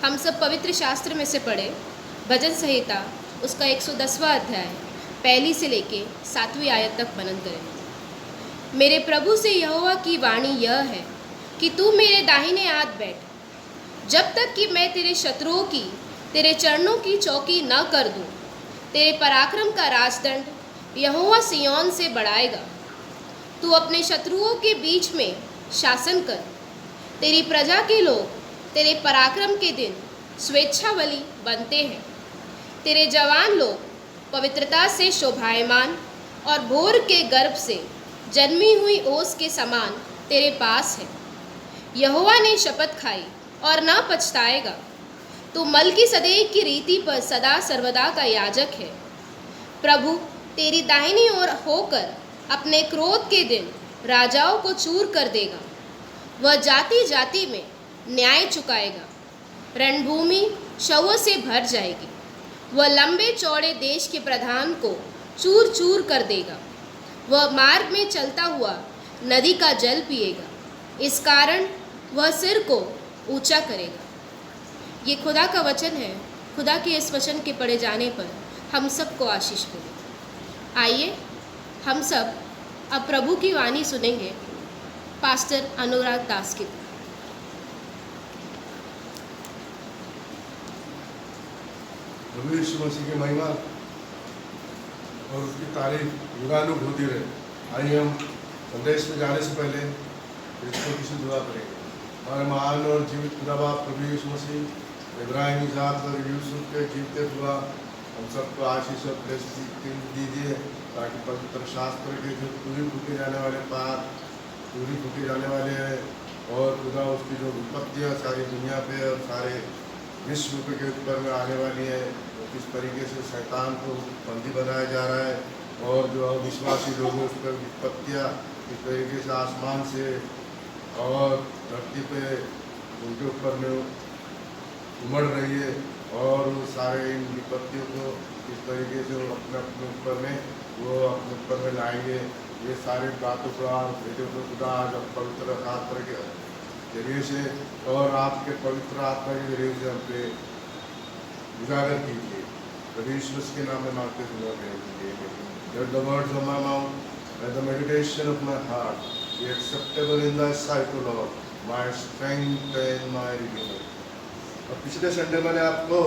हम सब पवित्र शास्त्र में से पढ़े भजन संहिता उसका 110वां अध्याय पहली से लेके 7वीं आयत तक मनन करें। मेरे प्रभु से यहोवा की वाणी यह है कि तू मेरे दाहिने हाथ बैठ, जब तक कि मैं तेरे शत्रुओं की तेरे चरणों की चौकी न कर दूं। तेरे पराक्रम का राजदंड यहोवा सिय्योन से बढ़ाएगा। तू अपने शत्रुओं के बीच में शासन कर। तेरी प्रजा के लोग तेरे पराक्रम के दिन स्वेच्छावली बनते हैं। तेरे जवान लोग पवित्रता से शोभायमान और भोर के गर्भ से जन्मी हुई ओस के समान तेरे पास है। यहोवा ने शपथ खाई और न पछताएगा। तू मल्कीसदेक की रीति पर सदा सर्वदा का याजक है। प्रभु तेरी दाहिनी ओर होकर अपने क्रोध के दिन राजाओं को चूर कर देगा। वह जाति जाति में न्याय चुकाएगा। रणभूमि शवों से भर जाएगी। वह लंबे चौड़े देश के प्रधान को चूर चूर कर देगा। वह मार्ग में चलता हुआ नदी का जल पिएगा। इस कारण वह सिर को ऊंचा करेगा। ये खुदा का वचन है। खुदा के इस वचन के पढ़े जाने पर हम सबको आशीष मिले। आइए हम सब अब प्रभु की वाणी सुनेंगे पास्टर अनुराग दास की। प्रभु यीशु मसीह की महिमा और उसकी तारीफ युगानुग होती रहे। आइए हम संदेश में जाने से पहले छोटी सी दुआ करेंगे। हमारे महान और जीवित खुदा बाप प्रभु यीशु मसीह इब्राहिम इसाक और यूसुफ के जीवते हुआ हम सबको आशीष और ब्लेसिंग दीजिए, ताकि पवित्र शास्त्र के जो पूरी फूके जाने वाले पाप पूरी फूके जाने वाले हैं और खुदा उसकी जो विपत्तियाँ सारी दुनिया पे और सारे विश्व के ऊपर में आने वाली है, तो किस तरीके से शैतान को बंदी बनाया जा रहा है और जो अविश्वासी लोग हैं उस पर विपत्तियाँ किस तरीके से आसमान से और धरती पे उनके ऊपर में उमड़ रही है और वो सारे इन विपत्तियों को किस तरीके से वो अपने अपने ऊपर में वो अपने ऊपर में लाएंगे। ये सारे बातों को आप भेजो तो खुदा आज पवित्र शास्त्र के जरिए से और आपके पवित्र आत्मा के जरिए से हम पे उजागर कीजिए। प्रभु यीशु के नाम में मांगते हुए Let the words of my mouth and the meditation of my heart be acceptable in thy sight, O Lord, my strength and my redeemer। और पिछले संडे मैंने आपको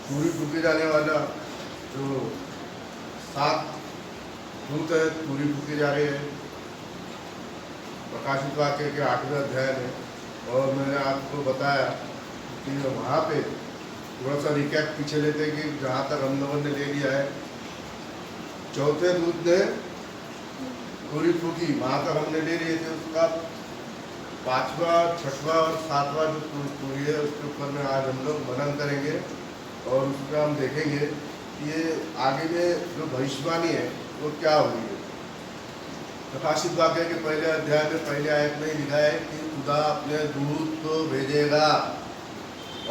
पूरी फूके जाने वाला जो 7 दूत है पूरी फूके जा रहे हैं प्रकाशित वाक्य के 8वें अध्याय में, और मैंने आपको बताया कि वहाँ पे थोड़ा सा रिकैप पीछे लेते कि जहाँ तक हम लोगों ने ले लिया है चौथे दूत ने पूरी फूकी, वहाँ तक हमने ले लिए थे। उसका 5वां 6वां और 7वां जो पूरी है उसके ऊपर में आज हम लोग मनन करेंगे और उसका हम देखेंगे कि ये आगे में जो भविष्यवाणी है वो क्या हो रही है। प्रकाशित वाक्य के पहले अध्याय में पहले आयत में लिखा है कि खुदा अपने दूत को भेजेगा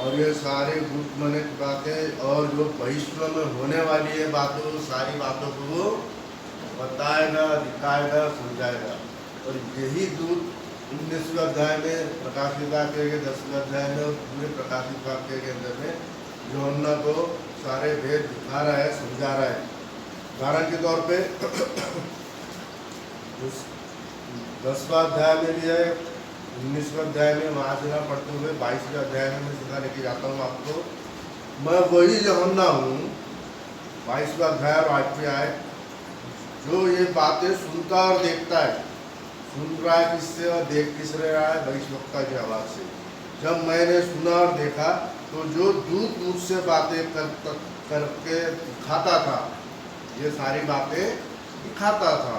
और ये सारे गुप्त मने बातें और जो भविष्य में होने वाली है बातों सारी बातों को वो बताएगा, दिखाएगा, समझाएगा। और यही दूत 19वें अध्याय में प्रकाशित वाक्य के 10वें अध्याय में और पूरे प्रकाशित वाक्य के अंदर में यूहन्ना को सारे भेद दिखा रहा है, समझा रहा है। उदाहरण के तौर पे 10वां अध्याय में भी है, 19वें अध्याय में वहाँ से ना पढ़ते हुए 22वें अध्याय में मैं सीधा लेके जाता हूँ आपको। मैं वही यूहन्ना हूँ, 22वां अध्याय और 8वीं आयत, जो ये बातें सुनता और देखता है। सुन रहा है किससे और देख किस रहा है? भविष्यवक्ता की आवाज़ से। जब मैंने सुना और देखा तो जो दूत मुझसे बातें करके दिखाता था, ये सारी बातें दिखाता था,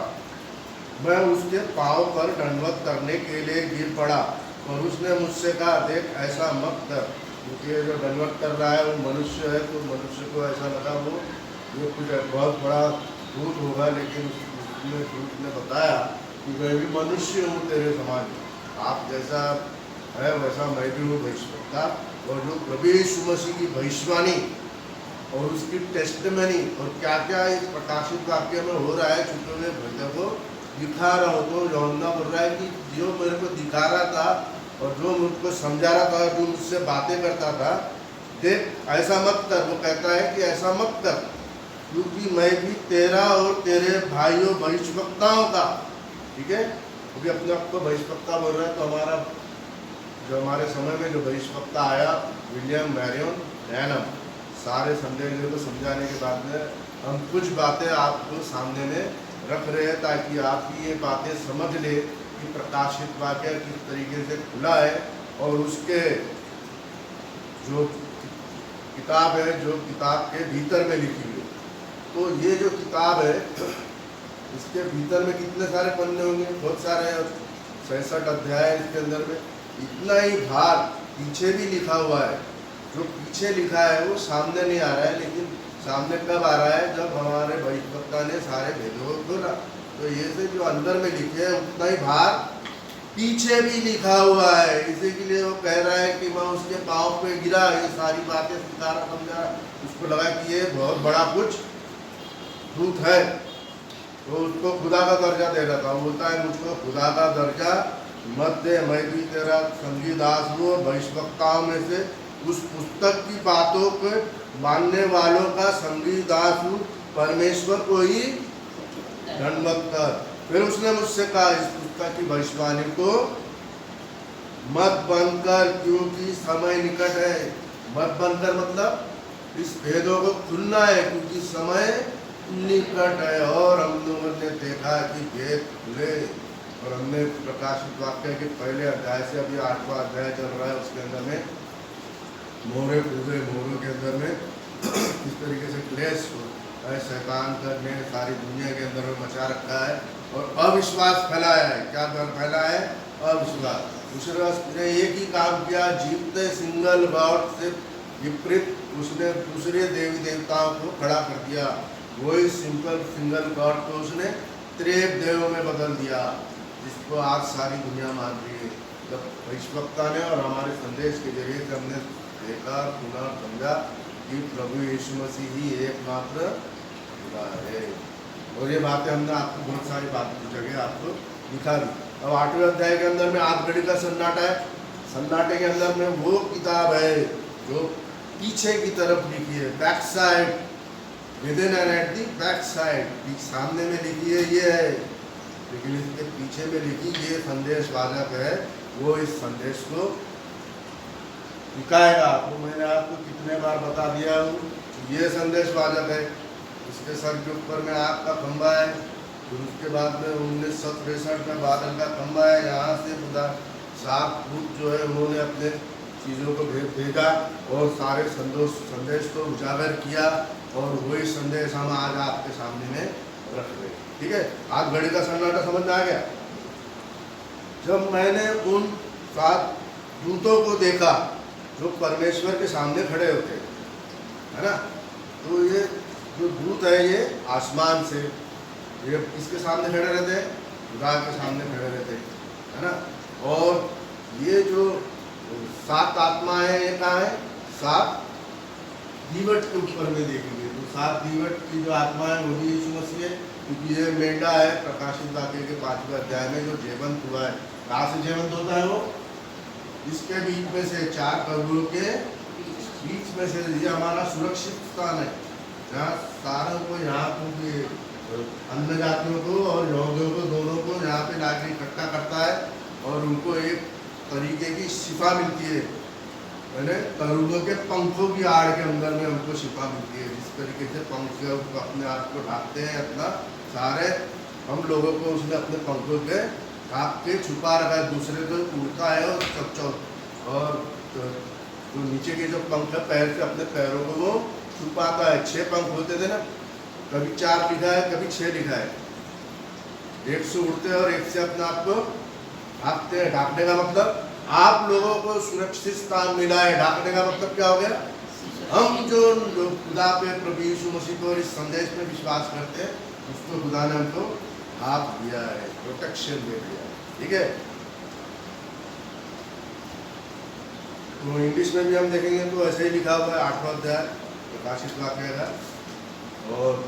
मैं उसके पाँव पर दंडवत करने के लिए गिर पड़ा और उसने मुझसे कहा, देख ऐसा मत कर, क्योंकि ये जो दंडवत कर रहा है वो मनुष्य है, तो मनुष्य को ऐसा लगा वो ये कुछ बहुत बड़ा दूत होगा, लेकिन उसने दूत ने बताया कि मैं भी मनुष्य हूँ तेरे समान, आप जैसा है वैसा मैं भी हूँ भविष्यवक्ता। और जो प्रभु यीशु मसीह की भविष्यवाणी और उसकी टेस्टमनी और क्या क्या इस प्रकाशित वाक्य में हो रहा है छुपे हुए भेदों को दिखा रहा हो। तो यूहन्ना बोल रहा है कि जो मेरे को दिखा रहा था और जो मुझको समझा रहा था, जो मुझसे बातें करता था, देख ऐसा मत कर, वो कहता है कि ऐसा मत कर, क्योंकि मैं भी तेरा और तेरे भाइयों भविष्यवक्ताओं का, ठीक है, वो भी अपने आप को भविष्यवक्ता बोल रहा है। तो हमारा जो हमारे समय में जो भविष्यवक्ता आया, विलियम मैरियन ब्रैनम, सारे संदेशों को समझाने के बाद में हम कुछ बातें आपको सामने में रख रहे हैं, ताकि आप ये बातें समझ ले कि प्रकाशित वाक्य किस तरीके से खुला है और उसके जो किताब है, जो किताब के भीतर में लिखी हुई। तो ये जो किताब है, इसके भीतर में कितने सारे पन्ने होंगे, बहुत सारे, 66 अध्याय है इसके अंदर में। इतना ही भार पीछे भी लिखा हुआ है, जो पीछे लिखा है वो सामने नहीं आ रहा है, लेकिन सामने कब आ रहा है, जब हमारे भविष्यवक्ता ने सारे भेदों को खोला। तो ये से जो अंदर में लिखे हैं उतना ही भार पीछे भी लिखा हुआ है। इसी के लिए वो कह रहा है कि मैं उसके पाँव पे गिरा, ये सारी बातें सिखा रहा, समझा, उसको लगा कि ये बहुत बड़ा कुछ दूत है, तो उसको खुदा का दर्जा दे रहा था। वो बोलता है मुझको खुदा का दर्जा मत दे, मैं भी तेरा संगी दास हूँ और भविष्यवक्ताओं में से उस पुस्तक की बातों को मानने वालों का संगी दास हूँ, परमेश्वर को ही दंडवत कर। फिर उसने मुझसे कहा, इस पुस्तक की भविष्यवाणी को मत बंद कर, क्योंकि समय निकट है। मत बंद कर मतलब इस भेदों को खुलना है, क्योंकि समय निकट है। और हम लोगों ने देखा कि भेद खुले, और हमने प्रकाशित वाक्य के पहले अध्याय से अभी 8वां अध्याय चल रहा है, उसके अंदर में मोहरे पूरे मोहरों के अंदर में किस तरीके से क्लेश है, शैतान ने सारी दुनिया के अंदर में मचा रखा है और अविश्वास फैलाया है। क्या फैलाया है? अविश्वास। उसने एक ही काम किया, जीवते सिंगल गॉड से विपरीत उसने दूसरे देवी देवताओं को खड़ा कर दिया। वही सिंगल गॉड को उसने त्रेव देवों में बदल दिया, जिसको आज सारी दुनिया मान रही है। जब भविष्यवक्ता ने और हमारे संदेश के जरिए से हमने देखा, सुना, समझा कि प्रभु यीशु मसीह ही एकमात्र खुदा है। और ये बातें हमने आपको बहुत सारी बातें जगह आपको दिखा दी। अब 8वें अध्याय के अंदर में आध घड़ी का सन्नाटा है। सन्नाटे के अंदर में वो किताब है जो पीछे की तरफ लिखी है, back side, within and at the back side. सामने में लिखी है ये है, लेकिन इसके पीछे में लिखी ये संदेश वाचक है, वो इस संदेश को दिखाएगा। आपको मैंने आपको कितने बार बता दिया हूँ, ये संदेश वाचक है। इसके सर के ऊपर में आग का खंभा है, फिर उसके बाद में 1963 में बादल का खंभा है। यहाँ से खुदा 7 दूत जो है उन्होंने अपने चीज़ों को भेजा और सारे संदेश को उजागर किया, और वही संदेश हम आज आपके सामने में रख रहे। ठीक है, आज घड़ी का सन्नाटा समझ में आ गया। जब मैंने उन 7 दूतों को देखा जो परमेश्वर के सामने खड़े होते हैं, है ना, तो ये जो दूत है ये आसमान से, ये किसके सामने खड़े रहते हैं? खुदा के सामने खड़े रहते हैं, है ना। और ये जो 7 आत्माएं हैं, ये कहाँ है? 7 दीवट के ऊपर में देखेंगे तो 7 दीवट की जो आत्माएं वो भी यीशु मसीह है, क्योंकि ये मेंढा है प्रकाशित वाक्य के 5वें अध्याय में जो जीवंत हुआ है। कहाँ से जीवंत होता है वो? इसके बीच में से 4 कब्रों के बीच में से। ये हमारा सुरक्षित स्थान है, जहाँ सारों को, यहाँ को, अन्य जातियों को और यहूदियों को, दोनों को यहाँ पे लाके इकट्ठा करता है, और उनको एक तरीके की शिफा मिलती है, मैंने करूबों के पंखों की आड़ के अंदर में उनको शिफा मिलती है। जिस तरीके से पंख से उसको अपने आप को ढाकते हैं, अपना सारे हम लोगों को उसने अपने पंखों के ढाक के छुपा रखा है। दूसरे तो उड़ता है और और तो नीचे के जो पंख है पैर से, अपने पैरों को वो छुपाता है। 6 पंख होते थे ना, कभी 4 लिखा है, कभी 6 लिखा है। एक से उड़ते हैं और एक से अपने आप को ढाकते हैं। ढाकने का मतलब आप लोगों को सुरक्षित स्थान मिला है। ढाकने का मतलब क्या हो गया? हम जो लोग खुदा पे, प्रभु यीशु मसीह को और इस संदेश में विश्वास करते हैं, उसको खुदा ने हमको ढाक दिया है, प्रोटेक्शन दे दिया है। ठीक है, तो इंग्लिश में भी हम देखेंगे तो ऐसे ही लिखा हुआ है 8वां अध्याय प्रकाशित वाक्य का। और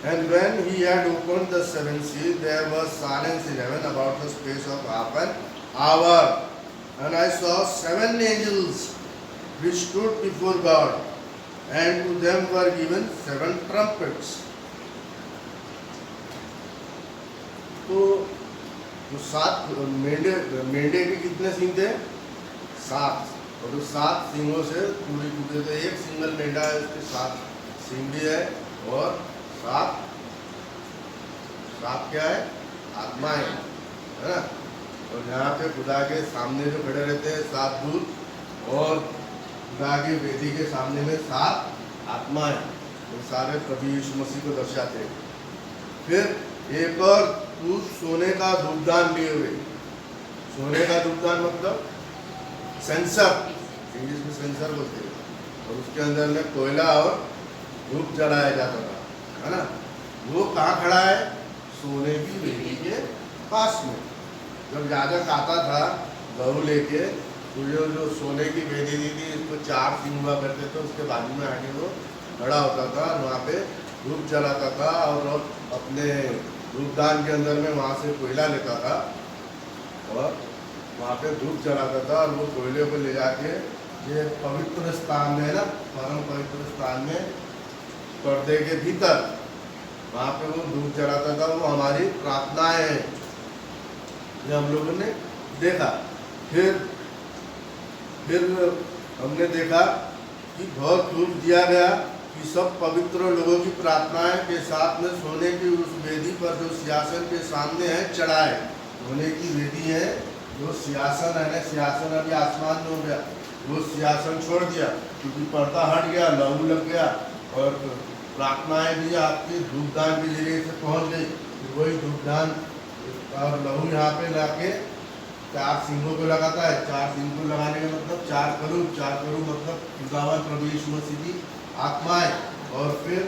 And when he had opened the seventh seal, there was silence in heaven about the space of half an hour. And I saw seven angels which stood before God, and to them were given seven trumpets. तो जो सात मेंढे के कितने सींग थे? 7। और उस 7 सींगों से पूरी टूटे थे। एक सिंगल मेंढा है, उसके 7 सींग भी है, और 7 क्या है? आत्माएं, है ना। और यहाँ पे खुदा के सामने जो खड़े रहते हैं 7 दूत, और खुदा की वेदी के सामने में 7 आत्माएं, वो सारे प्रभु यीशु मसीह को दर्शाते हैं। फिर एक और दूत सोने का धूपदान लिए हुए। सोने का धूपदान मतलब सेंसर, इंग्लिश में सेंसर बोलते हैं, और उसके अंदर में कोयला और धूप जलाया जाता था, है ना। वो कहाँ खड़ा है? सोने की वेदी के पास में। जब याजक आता था लहू लेके, तो जो सोने की वेदी दी थी, इसको 4 सिंग हुआ करते थे, उसके बाजू में आके वो खड़ा होता था, वहाँ पे धूप जलाता था, और अपने धूपदान के अंदर में वहाँ से कोयला लेता था, और वहाँ पे धूप जलाता था, और वो कोयले को ले जाके ये पवित्र स्थान में, ना, परम पवित्र स्थान में, पर्दे के भीतर, वहाँ पे वो धूप जलाता था। वो हमारी प्रार्थनाएं हैं, ये हम लोगों ने देखा। फिर हमने देखा कि बहुत धूप दिया गया कि सब पवित्र लोगों की प्रार्थनाएं के साथ में सोने की उस वेदी पर जो सिंहासन के सामने है चढ़ाए। सोने की वेदी है, जो सिंहासन है ना, सिंहासन अभी आसमान में हो गया, वो सिंहासन छोड़ दिया क्योंकि पर्दा हट गया, लहू लग गया, और प्रार्थनाएं भी आपके धूपदान के जरिए से पहुंच गई। वही धूपदान और लहू यहाँ पे लाके 4 सिंगों को लगाता है। 4 सिंग को लगाने का मतलब 4 करूब मतलब खुदावंद प्रभु यीशु मसीह की आत्माएं। और फिर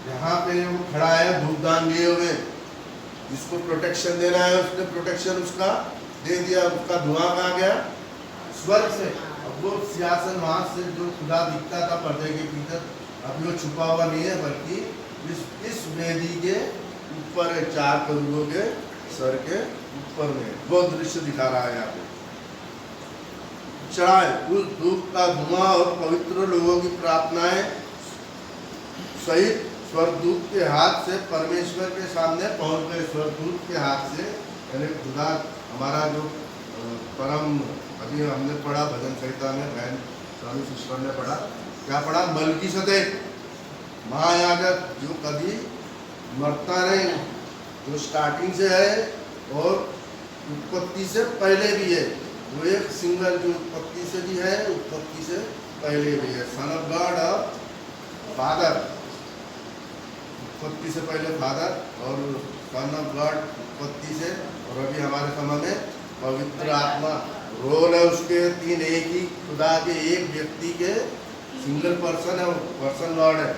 यहाँ पे वो खड़ा है धूपदान लिए हुए, जिसको प्रोटेक्शन देना है, उसने प्रोटेक्शन उसका दे दिया। उसका धुआं कहाँ गया? स्वर्ग से। अब वो सिंहासन वहाँ से जो खुदा दिखता था पर्दे के भीतर, अभी वो छुपा हुआ नहीं है, बल्कि इस वेदी के ऊपर है, 4 करूबों के सर के ऊपर में वो दृश्य दिखा रहा है। यहाँ पे चढ़ाए उस धूप का धुआं और पवित्र लोगों की प्रार्थनाएं सहित स्वर्गदूत के हाथ से परमेश्वर के सामने पहुंच गए। स्वर्गदूत के हाथ से, यानी खुदा हमारा जो परम, अभी हमने पढ़ा भजन संहिता में, बहन स्वामी सिस्टर ने पढ़ा, क्या पढ़ा? मलकीसदेक महायाजक, जो कभी मरता नहीं, जो स्टार्टिंग से है और उत्पत्ति से पहले भी है। वो एक सिंगल जो उत्पत्ति से भी है, उत्पत्ति से पहले भी है। सन ऑफ गॉड और फादर, उत्पत्ति से पहले फादर, और सन ऑफ गॉड उत्पत्ति से, और अभी हमारे समय में पवित्र आत्मा। रोल है उसके 3 एक ही खुदा के, एक व्यक्ति के सिंगल पर्सन है, पर्सन गॉड है।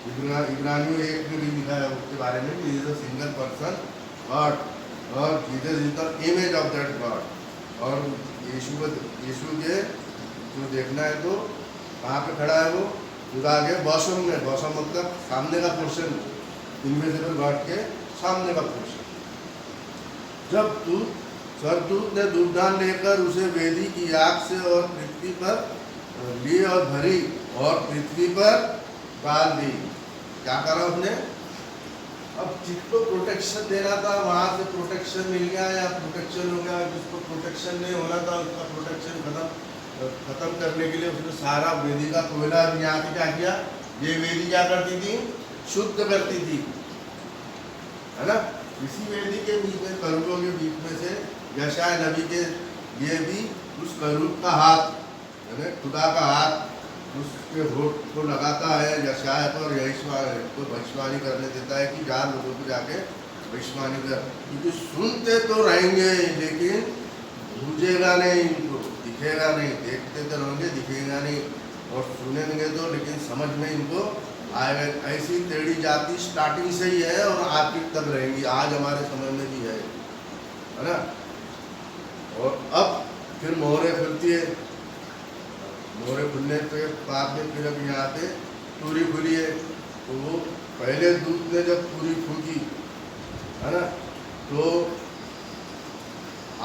इब्रानियों 1 में भी लिखा है उसके बारे में, is a single person God, और Jesus is the image of that God. और यीशु के जो देखना है तो कहाँ पे खड़ा है? वो खुदा के बौसम में। बौसम मतलब सामने का पोर्शन, इनविजिबल गॉड के सामने का पोर्शन। जब स्वर्गदूत ने धूपदान लेकर उसे वेदी की आग से और पृथ्वी पर लिए और भरी, और पृथ्वी पर डाल दी। क्या करा उसने? अब जिसको प्रोटेक्शन देना था वहाँ से प्रोटेक्शन मिल गया, या प्रोटेक्शन हो गया। जिसको प्रोटेक्शन नहीं होना था उसका प्रोटेक्शन खत्म करने के लिए उसने सारा वेदी का कोयला यहाँ से क्या किया? ये वेदी क्या करती थी? शुद्ध करती थी, है ना। इसी वेदी के बीच में, करूबों के बीच में से यशायाह नबी के लिए भी उस करूब का हाथ, यानी खुदा का हाथ उसके होठ को लगाता है यशायाह पर, और यही को भविष्यवाणी करने देता है कि जा लोगों को जाके भविष्यवाणी कर, क्योंकि सुनते तो रहेंगे लेकिन बूझेगा नहीं, इनको दिखेगा नहीं। देखते तो रहेंगे, दिखेगा नहीं, और सुनेंगे तो लेकिन समझ में इनको आएगा। ऐसी टेढ़ी जाति स्टार्टिंग से ही है और आखिर तक रहेंगी। आज हमारे समय में भी है ना। और अब फिर मोहरें खुलती है, मोहरें खुलने के बाद में फिर अब यहाँ पे टूरी खुली है, तो वो पहले दूत ने जब पूरी फूकी, है ना, तो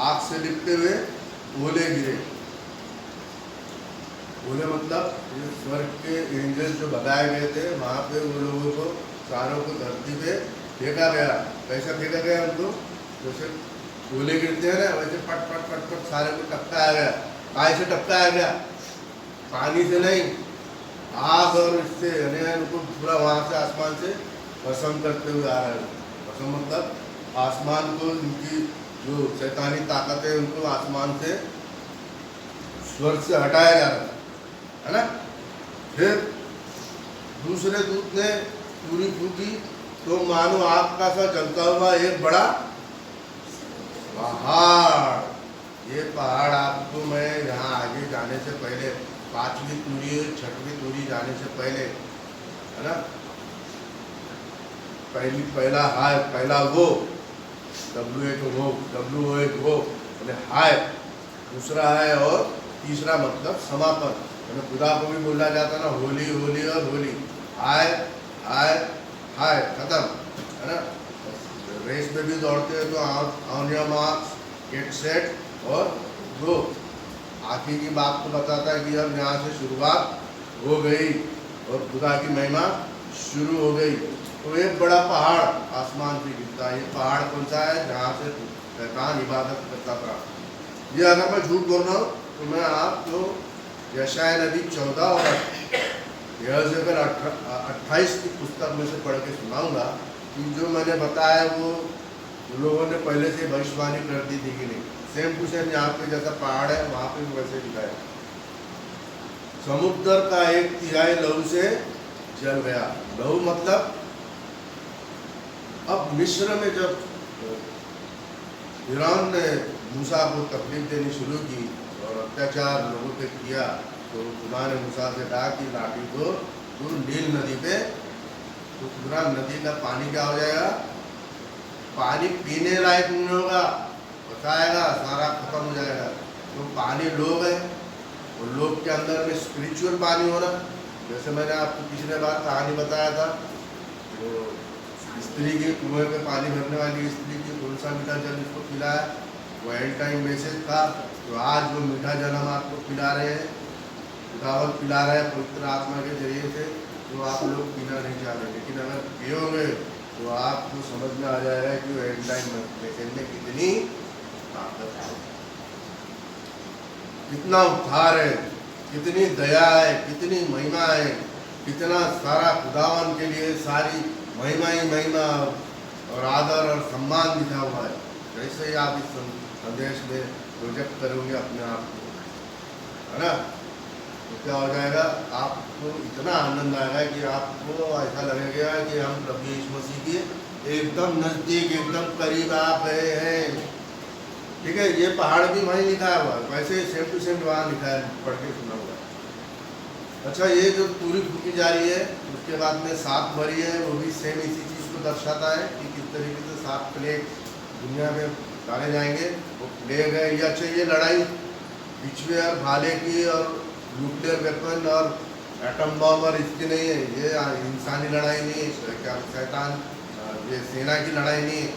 आग से लिपटे हुए ओले गिरे। ओले मतलब ये स्वर्ग के एंजल जो भगाए गए थे, वहाँ पे वो लोगों को सारों को धरती पे फेंका गया। कैसा फेंका गया उनको? जैसे ओले गिरते हैं ना, वैसे पट पट पट पट सारे को टपकाया गया। काय से टपकाया गया? पानी से नहीं, आग और इससे, यानी उनको पूरा वहाँ से आसमान से भस्म करते हुए आ रहा है। भस्म मतलब आसमान को, उनकी जो शैतानी ताकत है उनको आसमान से, स्वर्ग से हटाया जा रहा है ना। फिर दूसरे दूत ने पूरी फूकी तो मानो आग का सा जलता हुआ एक बड़ा पहाड़। ये पहाड़ आपको मैं यहाँ आगे जाने से पहले, 5वीं तूरी 6वीं तूरी जाने से पहले, है ना, पहला हाय, पहला वो, WO हाय, दूसरा है, और तीसरा मतलब समापन। मैंने खुदा को भी बोला जाता ना, होली होली और होली, हाय हाय हाय, खत्म, है ना। रेस में भी दौड़ते हैं तो on your marks, get set और गो। आखिर की बात को बताता है कि अब यहाँ से शुरुआत हो गई और खुदा की महिमा शुरू हो गई। तो एक बड़ा पहाड़ आसमान से गिरता है। ये पहाड़ कौन सा है? जहाँ से शैतान इबादत करता था। ये अगर मैं झूठ बोल रहा हूँ तो मैं आपको यशाया नबी 14 और 28 की पुस्तक में से पढ़ के सुनाऊंगा कि जो मैंने बताया वो लोगों ने पहले से भविष्यवाणी कर दी थी कि नहीं। सेम टू सेम यहाँ पे जैसा पहाड़ है वहाँ पे भी वैसे दिखाया। समुद्र का 1/3 लहू से जल गया। लहू मतलब अब मिस्र में जब फिरौन ने मूसा को तकलीफ देनी शुरू की और अत्याचार लोगों पे किया, तो खुदा ने मूसा से कहा कि लाठी को तू नील नदी पे, तो पूरा नदी का पानी क्या हो जाएगा? पानी पीने लायक नहीं होगा, बचाएगा, सारा खत्म हो जाएगा। तो पानी लोग है, और लोग के अंदर में स्पिरिचुअल पानी होना। जैसे मैंने आपको पिछले बार कहानी बताया था, तो स्त्री के कुएं पे पानी भरने वाली स्त्री की कौन सा मीठा जल इसको पिलाया, वो एंड टाइम मैसेज था। तो आज वो मीठा जल हम आपको पिला रहे हैं, खुदावंद पिला रहे हैं पवित्र आत्मा के जरिए से, जो आप लोग पीना नहीं चाह रहे। लेकिन अगर पियोगे तो आपको समझ में आ जाएगा कि वो एंड टाइम मैसेज में कितनी ताकत है, कितना उद्धार है, कितनी दया है, कितनी महिमा है, कितना सारा खुदावन के लिए सारी महिमा ही महिमा और आदर और सम्मान दिखा हुआ है। जैसे ही आप इस संदेश में प्रोजेक्ट करोगे अपने आप को, है ना, तो क्या हो जाएगा? आपको इतना आनंद आएगा कि आपको ऐसा लगेगा कि हम प्रभु यीशु मसीह के एकदम नज़दीक, एकदम करीब आप हैं। ठीक है, ये पहाड़ भी वहीं लिखा हुआ है, वैसे सेम टू सेम वहाँ लिखा है, पढ़ के सुना हुआ है। अच्छा, ये जो पूरी फूकी जा रही है, उसके बाद में 7 भरी है, वो भी सेम इसी चीज़ को दर्शाता है कि किस तरीके से 7 प्लेग दुनिया में डाले जाएंगे। वो प्लेग है, ये अच्छा, ये लड़ाई बिछुए और भाले की और न्यूक्लियर वेपन और एटम बम और इसकी नहीं है। ये इंसानी लड़ाई नहीं है, क्या शैतान, ये सेना की लड़ाई नहीं है।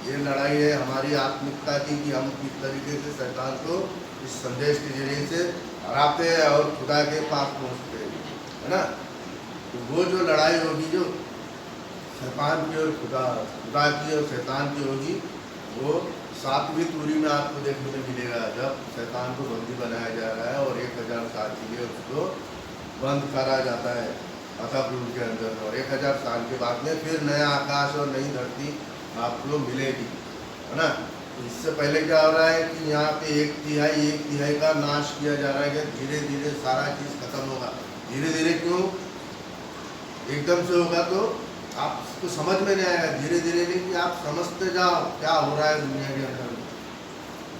ये लड़ाई है हमारी आत्मिकता की, कि हम किस तरीके से शैतान को इस संदेश के जरिए से हराते हैं और खुदा के पास पहुँचते हैं, है ना। तो वो जो लड़ाई होगी, जो शैतान की और खुदा की और शैतान की होगी, वो 7वीं तूरी में आपको देखने को मिलेगा, जब शैतान को बंदी बनाया जा रहा है और 1000 साल के लिए उसको बंद करा जाता है अथापुर के अंदर। और 1000 साल के बाद में फिर नया आकाश और नई धरती आपको मिलेगी, है ना। इससे पहले क्या हो रहा है कि यहाँ पे 1/3 का नाश किया जा रहा है कि धीरे धीरे सारा चीज़ खत्म होगा। धीरे धीरे क्यों? एकदम से होगा तो आपको समझ में नहीं आएगा। धीरे धीरे नहीं कि आप समझते जाओ क्या हो रहा है दुनिया के अंदर।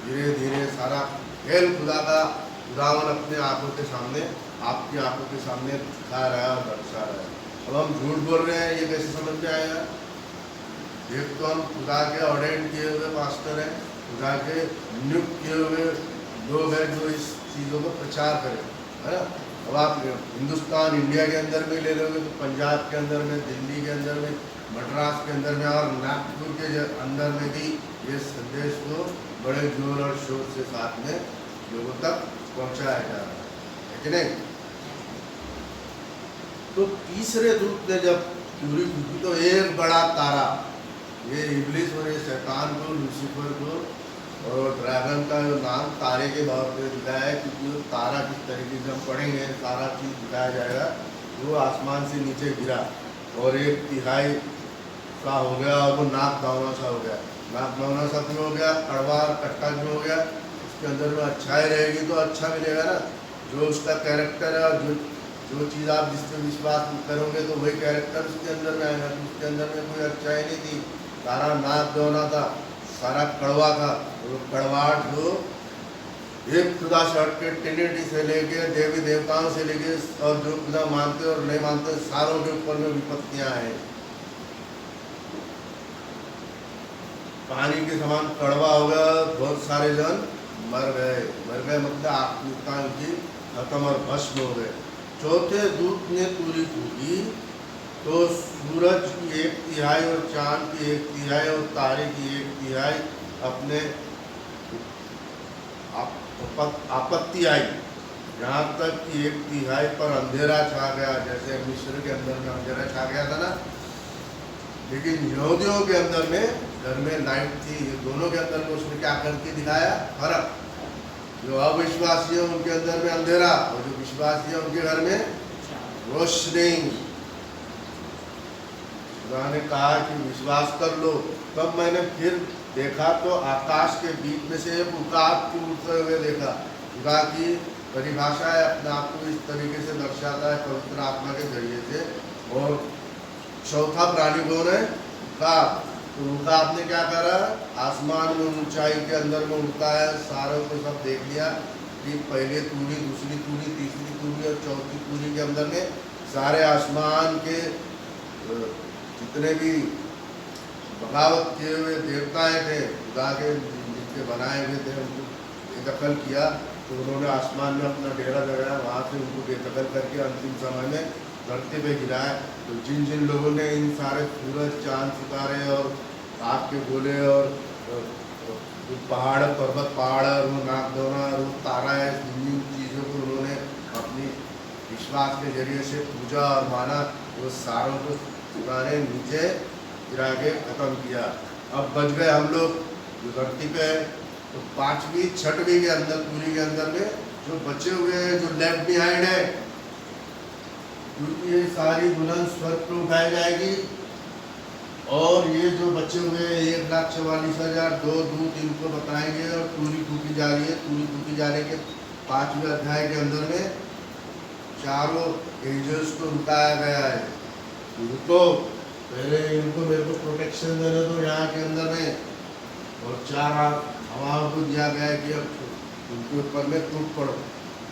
धीरे धीरे सारा खेल खुदा का, खुदावन अपने आंखों के सामने, आपकी आंखों के सामने दिखा रहा है और दर्शा रहा है। अब हम झूठ बोल रहे हैं, ये कैसे समझ में आएगा? एक तो हम खुदा के ऑर्डेन किए हुए पास्टर हैं, खुदा के नियुक्त किए हुए लोग हैं जो इस चीज़ों को प्रचार करें, है ना। अब आप हिंदुस्तान इंडिया के अंदर में ले लोगे तो पंजाब के अंदर में, दिल्ली के अंदर में, मद्रास के अंदर में और नागपुर के अंदर में भी ये संदेश को बड़े जोर और शोर से साथ में लोगों तक पहुंचाया जा रहा है कि नहीं। तो तीसरे दूत ने जब तुरी फूकी तो एक बड़ा तारा, ये इब्लिस और ये शैतान को, लूसीफर को और ड्रैगन का जो नाम तारे के भाव पे दिखाया है, क्योंकि वो तारा किस तरीके से हम पढ़ेंगे सारा चीज़ दिखाया जाएगा। वो आसमान से नीचे गिरा और 1/3 का हो गया और वो नाक दावना सा हो गया। नाक दावना सा क्यों हो गया, कड़वा कट्टा क्यों हो गया, उसके अंदर में अच्छाई रहेगी तो अच्छा मिलेगा ना। जो उसका कैरेक्टर है और जो चीज़ आप जिस पर विश्वास करोगे तो वही कैरेक्टर उसके अंदर में आएगा। तो उसके अंदर में कोई अच्छाई नहीं थी, सारा नाक दावना था, सारा कड़वा था। वो कड़वाहट जो एक खुदा से हट के ट्रिनिटी से लेके देवी देवताओं से लेके और जो खुदा मानते और नहीं मानते सारों के ऊपर में विपत्तियां हैं। पानी के समान कड़वा हो गया, बहुत सारे जन मर गए मतलब आत्मिकता की खत्म और भस्म हो गए। चौथे दूत ने तुरी फूकी तो सूरज की 1/3 और चांद की 1/3 और तारे की 1/3 अपने आपत्ति आई, यहाँ तक कि 1/3 पर अंधेरा छा गया। जैसे मिस्र के अंदर में अंधेरा छा गया था ना, लेकिन यहूदियों के अंदर में घर में लाइट थी। ये दोनों के अंदर में उसने क्या करके दिखाया फर्क। जो अविश्वासी है उनके अंदर में अंधेरा और जो विश्वासी है उनके घर में रोशनी। उन्होंने कहा कि विश्वास कर लो। तब मैंने फिर देखा तो आकाश के बीच में से एक उकाब को उड़ते हुए देखा। उका की परिभाषा है, अपने आप को इस तरीके से दर्शाता है पवित्र आत्मा के जरिए से। और चौथा प्राणी कौन है, उकाब। तो उकाब ने क्या करा, आसमान में ऊंचाई के अंदर में उड़ता है। सारों को सब देख लिया कि पहले तूरी, दूसरी तूरी, तीसरी तूरी और चौथी तूरी के अंदर में सारे आसमान के जितने भी बगावत किए हुए देवताएं थे, खुदा के जिनके बनाए हुए थे, उनको बेदखल किया। तो उन्होंने आसमान में अपना डेरा लगाया, वहाँ से उनको बेदखल करके अंतिम समय में धरती पे गिराया। तो जिन जिन लोगों ने इन सारे सूरज, चांद, सितारे और आग के गोले और पहाड़, पर्वत पहाड़ और वो नागदौना और वो तारा है, इन चीज़ों को उन्होंने अपनी विश्वास के जरिए से पूजा और माना, वो सारों को पुराने नीचे गिरा के ख़त्म किया। अब बच गए हम लोग जो धरती पे है। तो 5वीं 6वीं के अंदर, पूरी के अंदर में जो बचे हुए हैं, जो लेफ्ट बिहाइंड है, क्योंकि ये सारी बुलंद स्वर्ग पर उठाई जाएगी। और ये जो बचे हुए 1,44,000 2 दूत इनको बताएंगे और पूरी फूकी जा रही है। पूरी फूकी जाने के 5वें अध्याय के अंदर में चारों एंजल्स को रुकाया गया है। रुको, पहले इनको मेरे को प्रोटेक्शन देने दो यहाँ के अंदर में। और 4 हवाओं को दिया गया है कि अब उनके ऊपर में टूट पड़ो,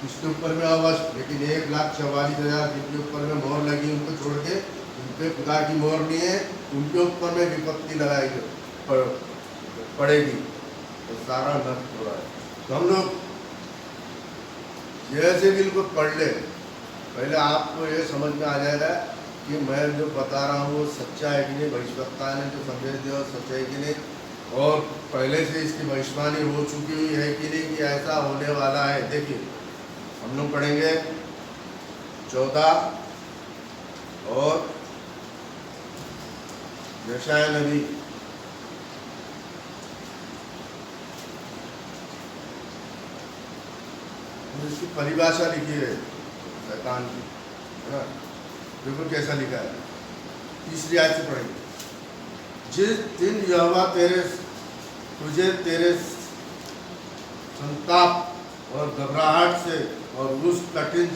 इसके ऊपर में अवश्य। लेकिन 1,44,000 जिनके ऊपर में मोहर लगी उनको छोड़ के, उनके खुदा की मोहर नहीं है, उनके ऊपर में विपत्ति लगाई पड़ेगी। तो सारा नष्ट हो रहा है। तो हम लोग जैसे भी इनको पढ़ ले, पहले आपको ये समझ में आ जाएगा कि मैं जो बता रहा हूँ वो सच्चा है कि नहीं, भविष्यवक्ता ने जो संदेश दिया वो सच्चा है कि नहीं, और पहले से इसकी भविष्यवाणी हो चुकी हुई है कि नहीं, कि ऐसा होने वाला है। देखिए हम लोग पढ़ेंगे 14 और यशायाह नबी इसकी परिभाषा लिखी है शैतान की, है ना। देखो कैसा लिखा है, 3री आयत से पढ़ेंगे। जिस दिन यहोवा तुझे तेरे संताप और घबराहट से और उस कठिन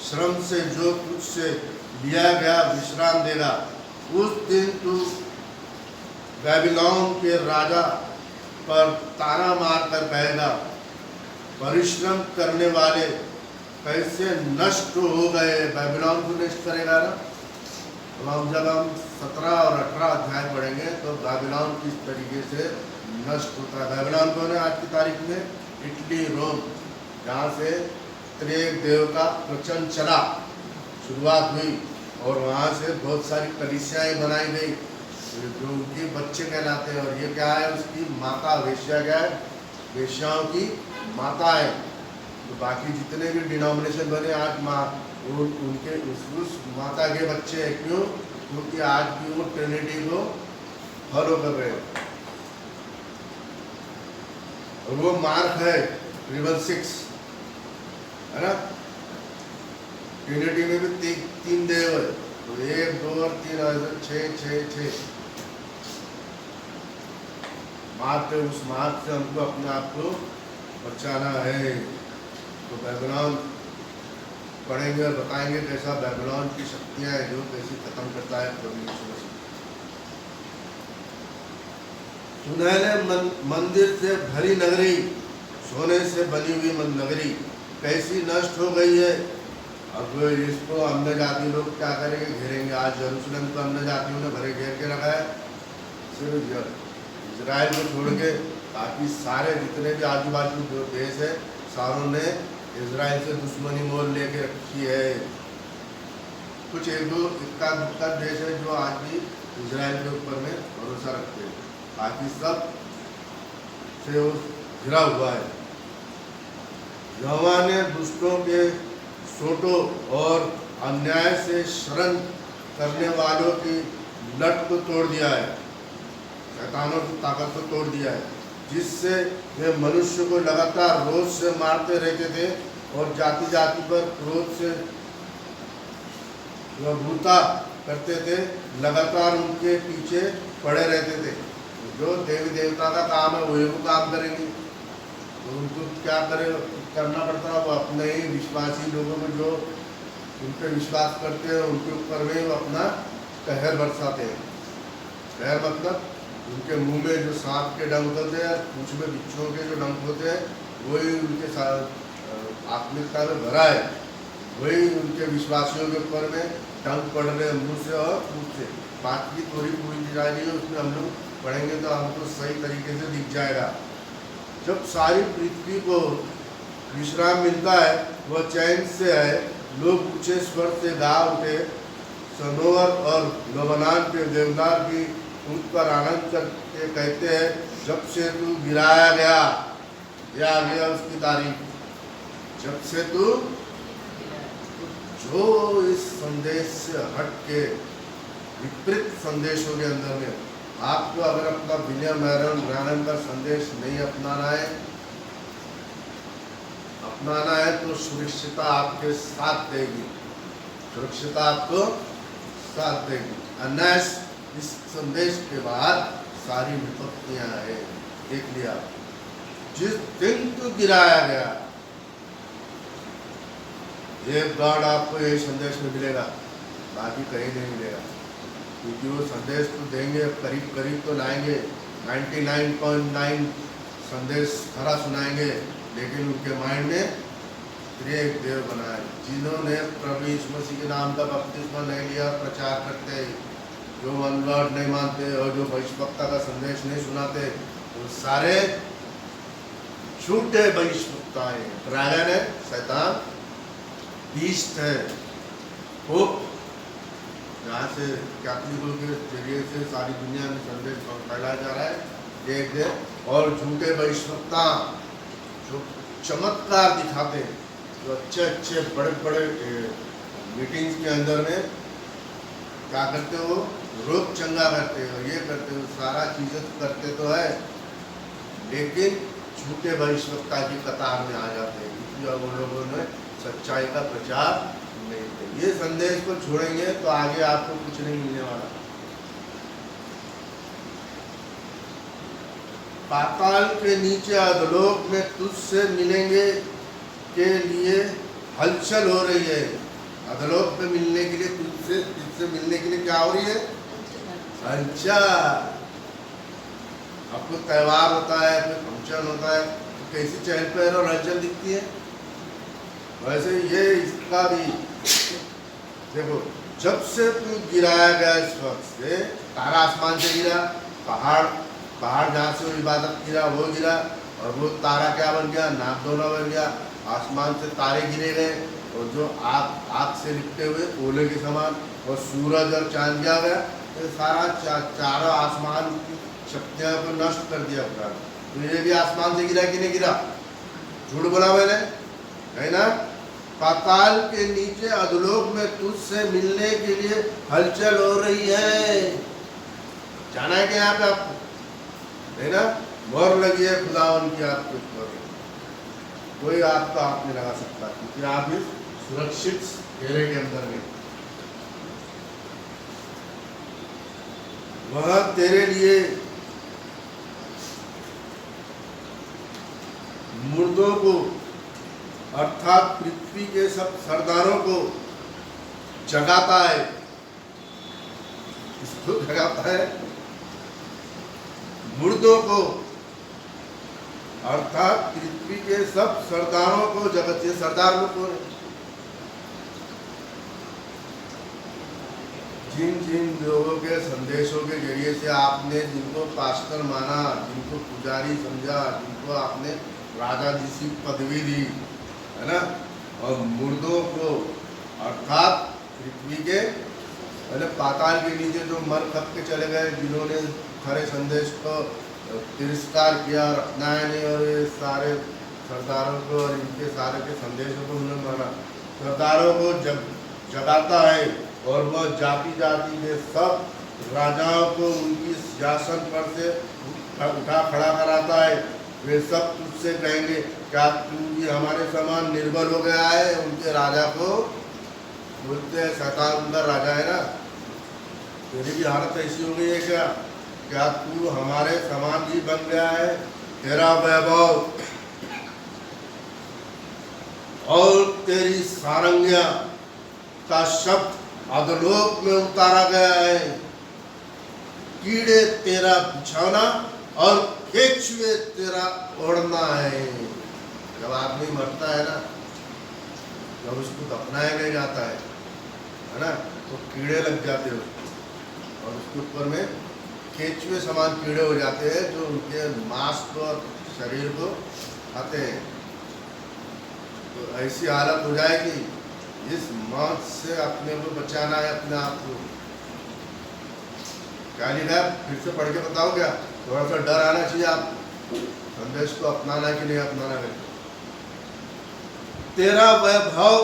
श्रम से जो तुझसे लिया गया विश्राम देगा, उस दिन तू बेबीलोन के राजा पर ताना मार कर कहेगा, परिश्रम करने वाले कैसे नष्ट हो गए। बेबीलोन को नष्ट करेगा ना। अब जब हम 17 और 18 अध्याय पढ़ेंगे तो बेबीलोन किस तरीके से नष्ट होता है। बेबीलोन कौन है आज की तारीख में? इटली, रोम, जहाँ से त्रिएक देव का प्रवचन चला, शुरुआत हुई और वहाँ से बहुत सारी कलीसियाएँ बनाई गई जो उनके बच्चे कहलाते हैं। और ये क्या है, उसकी माता वेश्या, क्या है, वेश्याओं की माता है। तो बाकी जितने भी डिनोमिनेशन बने आज उनके उस माता के बच्चे हैं। क्यों? क्योंकि आज भी वो ट्रिनिटी को फॉलो कर रहे हैं। और वो मार्क है 666, है ना। ट्रिनिटी में भी तीन देव है, तो 1, 2 और 3, 6 मार्ग है। उस मार्ग से हमको अपने आप को बचाना है। तो बैबीलोन पढ़ेंगे और बताएंगे कैसा बैबीलोन की शक्तियाँ हैं जो कैसे खत्म करता है प्रभु यीशु मसीह। सुनहरे मंदिर से भरी नगरी, सोने से बनी हुई नगरी कैसी नष्ट हो गई है। अब इसको अन्य जाति लोग क्या करेंगे, घेरेंगे। आज यरूशलेम को अन्य जातियों ने भरे घेर के रखा है, सिर्फ इजराइल को छोड़ के बाकी सारे जितने भी आजू बाजू जो देश है सारों ने इजराइल से दुश्मनी मोल लेके रखी है। कुछ एक दो इक्का दुक्का देश है जो आज भी इजराइल के ऊपर में भरोसा रखते हैं, बाकी सब से वो घिरा हुआ है। यहोवा ने दुष्टों के सोटों और अन्याय से शरण करने वालों की लट को तोड़ दिया है, शैतानों की ताकत को तोड़ दिया है, जिससे वे मनुष्य को लगातार रोज से मारते रहते थे और जाति जाति पर क्रोध से भूता करते थे, लगातार उनके पीछे पड़े रहते थे। जो देवी देवता का काम है वही वो काम करेंगे, तो उनको क्या करना पड़ता है, वो अपने ही विश्वासी लोगों को जो उन पर विश्वास करते हैं उनके ऊपर में वो अपना कहर बरसाते हैं। कहर मतलब उनके मुंह में जो सांप के डंक होते हैं, पूंछ में बिच्छुओं के जो डंक होते हैं, वही उनके साथ आत्मिकता में भरा है, वही उनके विश्वासियों के ऊपर में डंक पड़ रहे हैं मुँह से और पूंछ से। बात की थोड़ी पूरी जा रही है, उसमें हम लोग पढ़ेंगे तो हमको सही तरीके से दिख जाएगा। जब सारी पृथ्वी को विश्राम मिलता है, वह चैन से है, लोग ऊंचे स्वर से गा उठे, सनोवर और लबनान के देवदार की उन पर आनंद करके कहते हैं, जब से तू गिराया गया, या आ गया उसकी तारीफ, जब से तू, जो इस संदेश से हट के विपरीत संदेशों के अंदर में आपको अगर अपना विलियम ब्रैनम का संदेश नहीं अपनाना है तो सुरक्षिता आपके साथ देगी, सुरक्षिता आपको साथ देगी। अन्य इस संदेश के बाद सारी विपत्तियां हैं। देख लिया, जिस दिन तो गिराया गया, ये गॉड आपको यही संदेश में मिलेगा, बाकी कहीं नहीं मिलेगा। क्योंकि वो संदेश तो देंगे, करीब करीब तो लाएंगे, 99.9 संदेश खरा सुनाएंगे, लेकिन उनके माइंड में त्रिएक देव बनाए। जिन्होंने प्रभु यीशु मसीह के नाम का बपतिस्मा नहीं लिया, प्रचार करते, जो वन लॉर्ड नहीं मानते और जो भविष्यवक्ता का संदेश नहीं सुनाते, वो सारे झूठे भविष्यवक्ता हैं। ड्रैगन है, शैतान, बीस्ट है, पोप, जहाँ से कैथोलिकों के जरिए से सारी दुनिया में संदेश फैलाया जा रहा है, देख दे। और झूठे भविष्यवक्ता जो चमत्कार दिखाते हैं, जो अच्छे अच्छे बड़े बड़े मीटिंग्स के अंदर में क्या करते हो, रोग चंगा करते हो, ये करते हो, सारा चीज़ें करते तो है, लेकिन झूठे भविष्यवक्ता की कतार में आ जाते हैं, क्योंकि उन लोगों ने सच्चाई का प्रचार नहीं किया। ये संदेश को छोड़ेंगे तो आगे आपको कुछ नहीं मिलने वाला। पाताल के नीचे अधोलोक में तुझसे मिलेंगे के लिए हलचल हो रही है। अधोलोक में मिलने के लिए तुझसे मिलने के लिए क्या हो रही है, हलचल। आपको त्यौहार होता है, कोई फंक्शन होता है, तो कैसी चहल पहल और हलचल दिखती है, वैसे ये इसका भी देखो। जब से तू गिराया गया, इस वक्त से तारा आसमान से गिरा, पहाड़ जहाँ से वो इबादत गिरा वो गिरा, और वो तारा क्या बन गया, नागदोला बन गया। आसमान से तारे गिरे गए और जो आग से लिपटे हुए ओले के समान, और सूरज और चांद दिया गया, ये सारा चारों आसमान की शक्तियों को नष्ट कर दिया खुदा। तो ये भी आसमान से गिरा कि नहीं गिरा? झूठ बोला मैंने, है ना? पाताल के नीचे अधोलोक में तुझसे मिलने के लिए हलचल हो रही है। जाना है कि यहाँ पे आपको, है ना? मोहर लगी है खुदावन की आपके ऊपर, कोई आपका हाथ नहीं लगा सकता, क्योंकि आप इस सुरक्षित घेरे के अंदर में। वह तेरे लिए मुर्दों को अर्थात पृथ्वी के सब सरदारों को जगाता है। इसको जगाता है, मुर्दों को अर्थात पृथ्वी के सब सरदारों को जगत से सरदार लोग को, जिन जिन लोगों के संदेशों के जरिए से आपने जिनको पास्टर माना, जिनको पुजारी समझा, जिनको आपने राजा जैसी पदवी दी, है ना? और मुर्दों को अर्थात पृथ्वी के, मैंने पाताल के नीचे जो मर खप के चले गए, जिन्होंने खरे संदेश को तिरस्कार किया और अपनाया नहीं, और ये सारे सरदारों को और इनके सारे के संदेशों को उन्होंने माना, सरदारों को जगाता है, और वह जाति जाति के सब राजाओं को उनकी शासन पर से उठा खड़ा कराता है। वे सब तुझसे कहेंगे, क्या तू भी हमारे समान निर्बल हो गया है? उनके राजा को बोलते हैं, शैतान उनका राजा है ना, तेरी भी हालत ऐसी हो गई है क्या? क्या तू हमारे समान ही बन गया है? तेरा वैभव और तेरी सारंगिया का शब्द अधोलोक में उतारा गया है। कीड़े तेरा बिछौना और केचुए तेरा ओढ़ना है। जब आदमी मरता है ना, जब उसको दफनाया नहीं जाता है ना, तो कीड़े लग जाते हैं उसको, और उसके ऊपर में केचुए समान कीड़े हो जाते हैं जो उनके मांस को और शरीर को खाते हैं। तो ऐसी हालत हो जाएगी, इस मौत से अपने को बचाना है, अपने आप को। क्या लिखा है, फिर से पढ़ के बताओ क्या? थोड़ा सा डर आना चाहिए आपको, संदेश को अपनाना कि नहीं अपनाना है। तेरा वैभव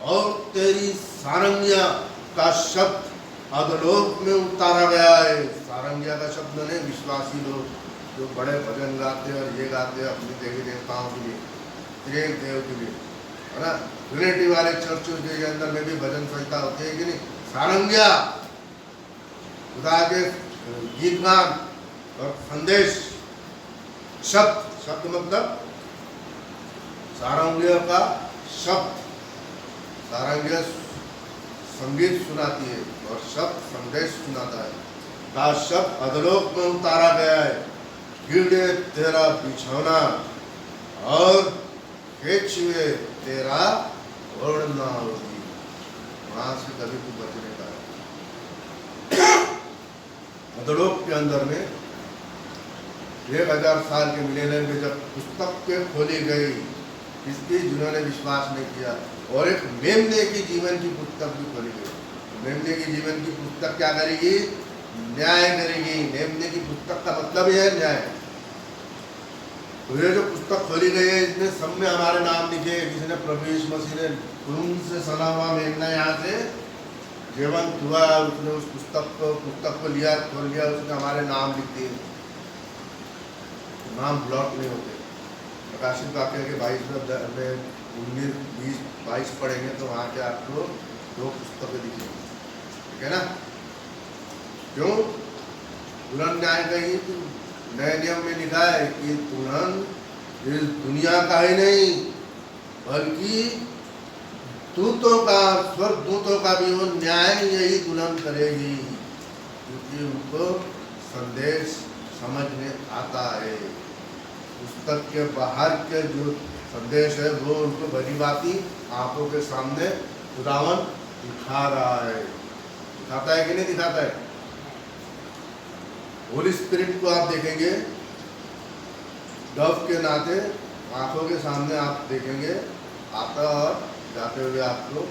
और तेरी सारंगिया का शब्द अधोलोक में उतारा गया है। सारंगिया का शब्द नहीं, विश्वासी लोग जो बड़े भजन गाते हैं और ये गाते हैं अपने देवी देवताओं के लिए, त्रिएक देव के लिए, है ना? रिलेटिव वाले चर्चों के अंदर में भी भजन संहिता होती है कि नहीं? सारंगिया, खुदा के गीत गान और संदेश, शब्द मतलब सारंगिया का शब्द, सारंगिया संगीत सुनाती है और शब्द संदेश सुनाता है। का शब्द अधोलोक में उतारा गया है। कीड़े तेरा बिछौना और केचुए तेरा ओढ़ना होगी। वहां से कभी तू बचने का। अधोलोक के अंदर में 1000 साल के मिलेनियम में जब पुस्तक के खोली गई, इसकी जिन्होंने विश्वास नहीं किया, और एक मेमने की जीवन की पुस्तक भी खोली गई। मेमने की जीवन की पुस्तक क्या करेगी? न्याय करेगी। मेमने की पुस्तक का मतलब ही है न्याय। तो ये जो पुस्तक खोली गई है, इसमें सब में हमारे नाम लिखे। जिसने प्रभु यीशु मसीह ने खून से सना हुआ मेमना यहाँ से जीवंत हुआ, उसने उस पुस्तक को लिया, खोल लिया, उसने हमारे नाम लिख दिए। नाम ब्लॉक नहीं होते। प्रकाशित वाक्य के 22 में 19, 20, 22 पढ़ेंगे तो वहाँ के आपको 2 पुस्तकें दिखेंगी, ठीक है ना? क्यों? दुल्हन न्याय कही, नए नियम में लिखा है कि दुल्हन इस दुनिया का ही नहीं, बल्कि दूतों का, स्वर्ग दूतों का भी वो न्याय यही दुल्हन करेगी, क्योंकि उनको संदेश समझ में आता है। पुस्तक के बाहर के जो संदेश है वो उनको भली भांति आंखों के सामने खुदावन दिखा रहा है। दिखाता है कि नहीं दिखाता है? होली स्पिरिट को आप देखेंगे डव के नाते आंखों के सामने आप देखेंगे आता और जाते हुए आपको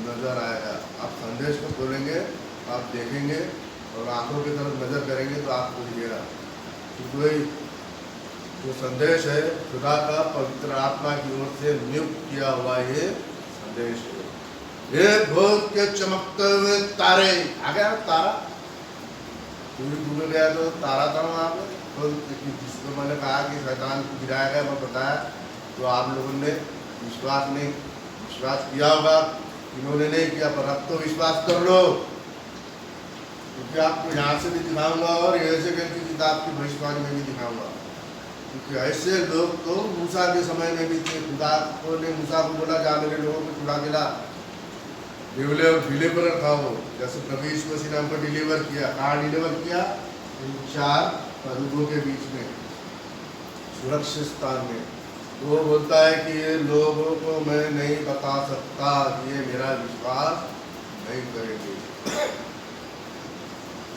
नजर आएगा। आप संदेश को खोलेंगे, आप देखेंगे और आंखों की तरफ नजर करेंगे तो आपको दिखेगा कि कोई जो संदेश है खुदा का पवित्र आत्मा की ओर से नियुक्त किया हुआ ये संदेश है। ये भोर के चमकते हुए तारे आ गया, तारा पूरी डूब गया तो तारा था वहाँ पे। तो जिसको मैंने कहा कि शैतान गिराया गया, मैं बताया तो आप लोगों ने विश्वास किया होगा, इन्होंने नहीं किया, पर अब तो विश्वास कर लो, क्योंकि आपको यहाँ से भी दिखाऊंगा और ऐसे की किताब की भविष्यवाणी में भी दिखाऊंगा। क्योंकि ऐसे लोग तो मूसा के समय में भी थे। खुदा को ने मूसा को बोला जा मेरे लोगों को छुड़ा के ला, डिलीवर था वो, जैसे प्रभु यीशु मसीह ने हमको डिलीवर किया। कहाँ डिलीवर किया? इन 4 करूबों के बीच में, सुरक्षित स्थान में। तो वो बोलता है कि ये लोगों को मैं नहीं बता सकता, ये मेरा विश्वास नहीं करेंगे।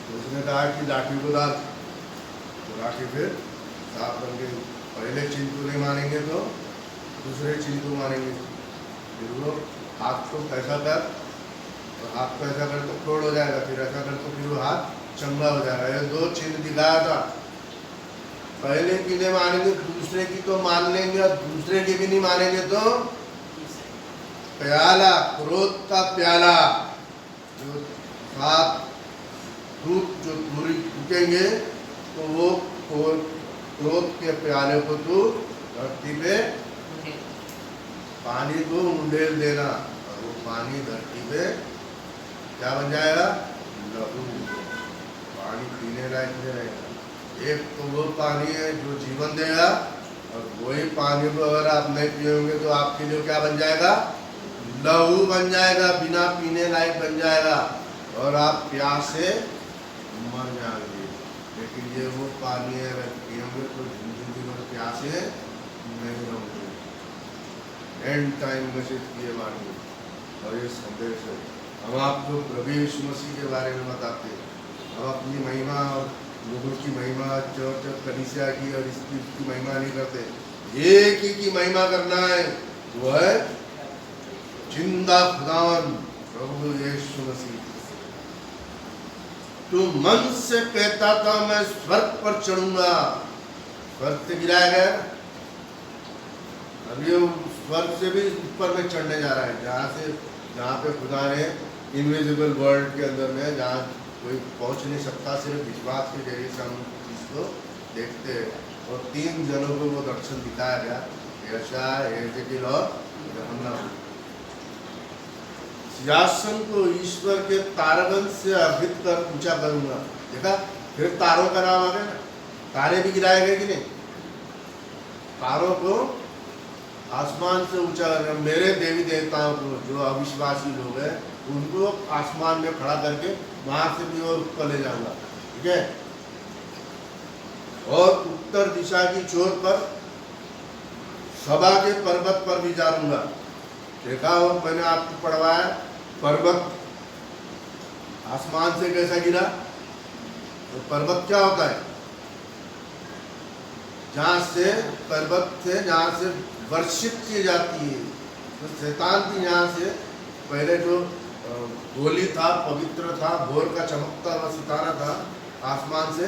तो उसने कहा कि लाठी को डाल, तो लाठी फिर साफ करके पहले चिन्ह को नहीं मानेंगे तो दूसरे चिन्ह को मानेंगे। फिर वो हाथ को ऐसा कर, तो हाथ को ऐसा कर तो तोड़ हो जाएगा, फिर ऐसा कर तो फिर वो हाथ चंगा हो जाएगा। ये 2 चिन्ह दिखाया था। पहले की नहीं मानेंगे, दूसरे की तो मान लेंगे, और दूसरे की भी नहीं मानेंगे तो प्याला, क्रोध का प्याला, जो 7 दूध जो पूरी टूटेंगे तो वो क्रोध के प्याले को तो धरती पे पानी को उंडेल देना, और वो पानी धरती पे क्या बन जाएगा? लहू। पानी पीने लायक नहीं रहेगा। एक तो वो पानी है जो जीवन देगा, और वही पानी को अगर आप नहीं पियोगे तो आपके लिए क्या बन जाएगा? लहू बन जाएगा, बिना पीने लायक बन जाएगा, और आप प्यास से मर जाएंगे। लेकिन ये वो पानी है, अगर पियोगे तो जिंदगी भर प्यासे नहीं रहोगे। एंड टाइम मैसेज की ये वाणी और ये संदेश है। हम आपको प्रभु यीशु मसीह के बारे में बताते हैं। हम अपनी महिमा और लोगों की महिमा, चर्च कलीसिया की और इसकी महिमा नहीं करते। एक ही की महिमा करना है, वो है जिंदा खुदावन प्रभु यीशु मसीह। तो मन से कहता था मैं स्वर्ग पर चढ़ूंगा, स्वर्ग से गिराया गया, अब ये स्वर्ग से भी ऊपर में चढ़ने जा रहा है, जहाँ पे खुदा ने इनविजिबल वर्ल्ड के अंदर में, जहाँ कोई पहुंच नहीं सकता, सिर्फ विश्वास के जरिए से हम इसको देखते हैं। और 3 जनों को वो दर्शन दिखाया गया, यशायाह, एजेकियल और यूहन्ना। सिंहासन को ईश्वर के तारगण से अर्पित कर ऊंचा करूंगा। देखा, फिर तारों का नाम आ गया ना। तारे भी गिराए गए कि नहीं? तारों को आसमान से ऊंचा करना। मेरे देवी देवताओं को, जो अविश्वासी लोग हैं, उनको आसमान में खड़ा करके वहां से भी वो ऊपर ले जाऊंगा, ठीक है। और उत्तर दिशा की छोर पर सभा के पर्वत पर भी जाऊंगा। देखा हो, मैंने आपको पढ़वाया, पर्वत आसमान से कैसा गिरा। तो पर्वत क्या होता है? जहाँ से पर्वत से, जहाँ से वर्षित की जाती है। तो शैतान भी यहाँ से पहले जो गोली था, पवित्र था, भोर का चमकता हुआ सितारा था, आसमान से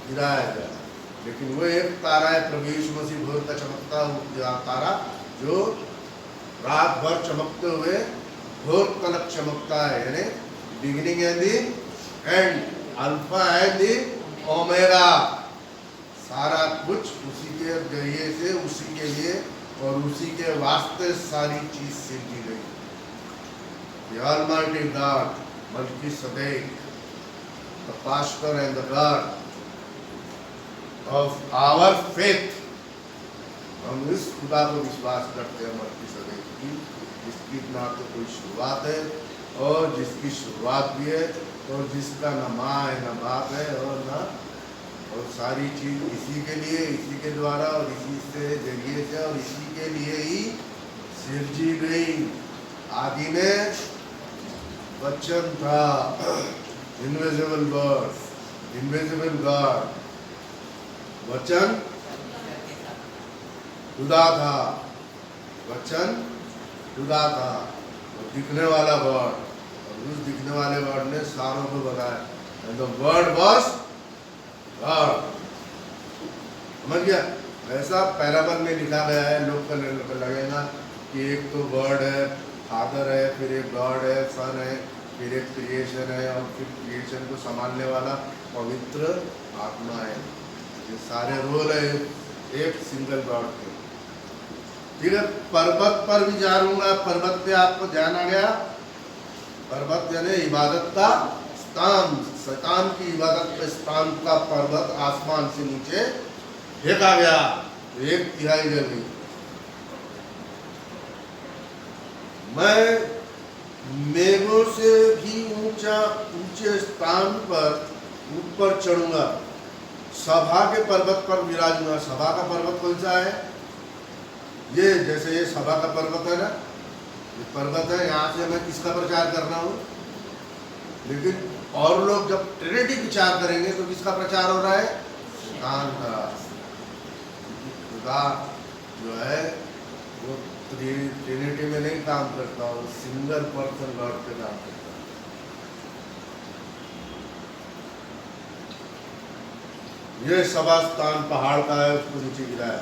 गिराया गया। लेकिन वो एक तारा है, प्रभु यीशु मसीह भोर का चमकता हुआ तारा, जो रात भर चमकते हुए भोर तक चमकता है, यानी beginning and the and, alpha and the omega. सारा कुछ उसी के जरिए से, उसी के लिए और उसी के वास्ते सारी चीज सिरजी गई। The Almighty God, Melchizedek, the pastor and the God of our faith. हम इस खुदा को विश्वास करते हैं, मल्कीसदेक की, जिसकी ना तो कोई शुरुआत है और जिसकी शुरुआत भी है, और जिसका न माँ है न बाप है, और सारी चीज इसी के लिए, इसी के द्वारा और इसी से जरिए से और इसी के लिए ही सिरजी गई। आदि में वचन था, इनविजिबल वर्ड, इनविजिबल गॉड। वचन खुदा था, वचन खुदा था, और दिखने वाला वर्ड, और उस दिखने वाले वर्ड ने सारों को बताया, and the word was God. समझ गया? ऐसा पैराबल में लिखा गया है। लोग को लगेगा कि एक तो वर्ड है, फादर है, फिर एक गॉड है, सन है, फिर एक क्रिएशन है, और फिर क्रिएशन को संभालने वाला पवित्र आत्मा है। ये सारे रोल है एक सिंगल गॉड के। ठीक है, पर्वत पर भी जाऊंगा। पर्वत पे आपको ध्यान आ गया? पर्वत यानी इबादत का स्थान, शैतान की इबादत के स्थान का पर्वत आसमान से नीचे फेंका गया, 1/3 जल गई। मैं मेघों से भी ऊंचे स्थान पर ऊपर चढ़ूंगा, सभा के पर्वत पर विराजूंगा। सभा का पर्वत कौन सा है? ये जैसे ये सभा का पर्वत है ना, ये पर्वत है, यहाँ से मैं किसका प्रचार कर रहा हूँ। लेकिन और लोग जब ट्रिनिटी विचार करेंगे तो किसका प्रचार हो रहा है? शैतान का। खुदा जो है वो ट्रिनिटी में नहीं काम करता, वो सिंगल पर्सन गॉड पे काम करता है। ये सभा स्थान पहाड़ का है, उसको नीचे गिराया।